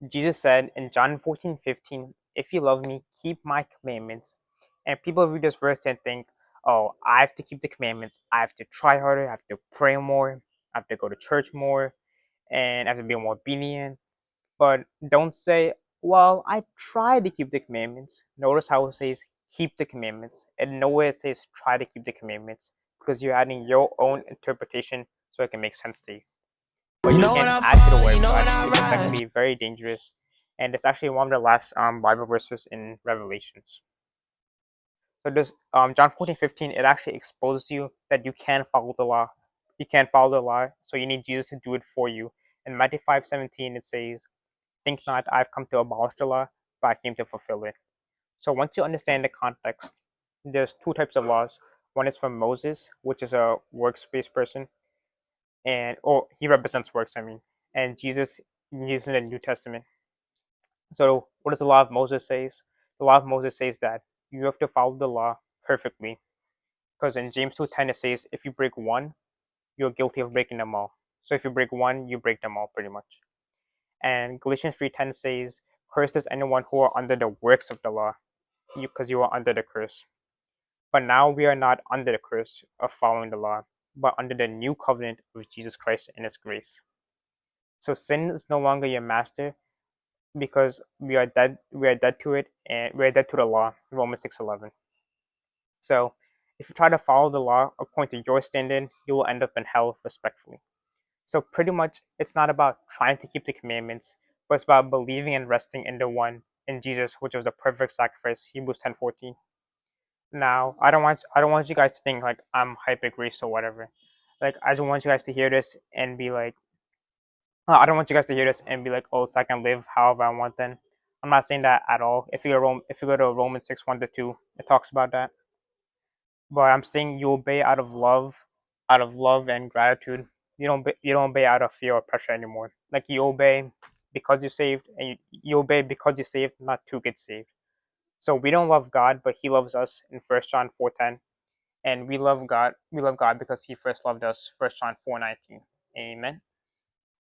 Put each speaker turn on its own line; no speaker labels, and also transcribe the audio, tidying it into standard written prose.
Jesus said in John 14:15, "If you love me, keep my commandments." And people read this verse and think, "Oh, I have to keep the commandments. I have to try harder. I have to pray more. I have to go to church more, and I have to be more obedient." But don't say, "Well, I try to keep the commandments." Notice how it says keep the commandments, and nowhere it says try to keep the commandments, because you're adding your own interpretation so it can make sense to you. But
You
you
know when
can
I
add to the
fall,
word
you
of
know when
God,
I
which is
rise.
actually very dangerous, and it's actually one of the last Bible verses in Revelations. So this John 14:15, it actually exposes you that you can follow the law. You can't follow the law, so you need Jesus to do it for you. In Matthew 5:17, it says, "Think not I've come to abolish the law, but I came to fulfill it." So once you understand the context, there's two types of laws. One is from Moses, which is a works-based person, and he represents works, I mean, and Jesus is in the New Testament. So what does the law of Moses says? The law of Moses says that you have to follow the law perfectly, because in James 2:10 it says if you break one, you're guilty of breaking them all. So if you break one, you break them all pretty much. And Galatians 3:10 says, "Cursed is anyone who are under the works of the law, because you are under the curse." But now we are not under the curse of following the law, but under the new covenant with Jesus Christ and His grace. So sin is no longer your master, because we are dead. We are dead to it, and we are dead to the law. Romans 6:11. So if you try to follow the law according to your standard, you will end up in hell respectfully. So pretty much, it's not about trying to keep the commandments, but it's about believing and resting in the one in Jesus, which was the perfect sacrifice. Hebrews 10:14. Now, I don't want you guys to think like I'm hyper grace or whatever. Like I just want you guys to hear this and be like, I don't want you guys to hear this and be like, oh, so I can live however I want. Then I'm not saying that at all. If you go to Romans 6:1-2, it talks about that. But I'm saying you obey out of love and gratitude. You don't obey out of fear or pressure anymore. Like you obey because you're saved, and you obey because you're saved, not to get saved. So we don't love God, but He loves us in 1 John 4:10, and we love God. We love God because He first loved us. 1 John 4:19. Amen.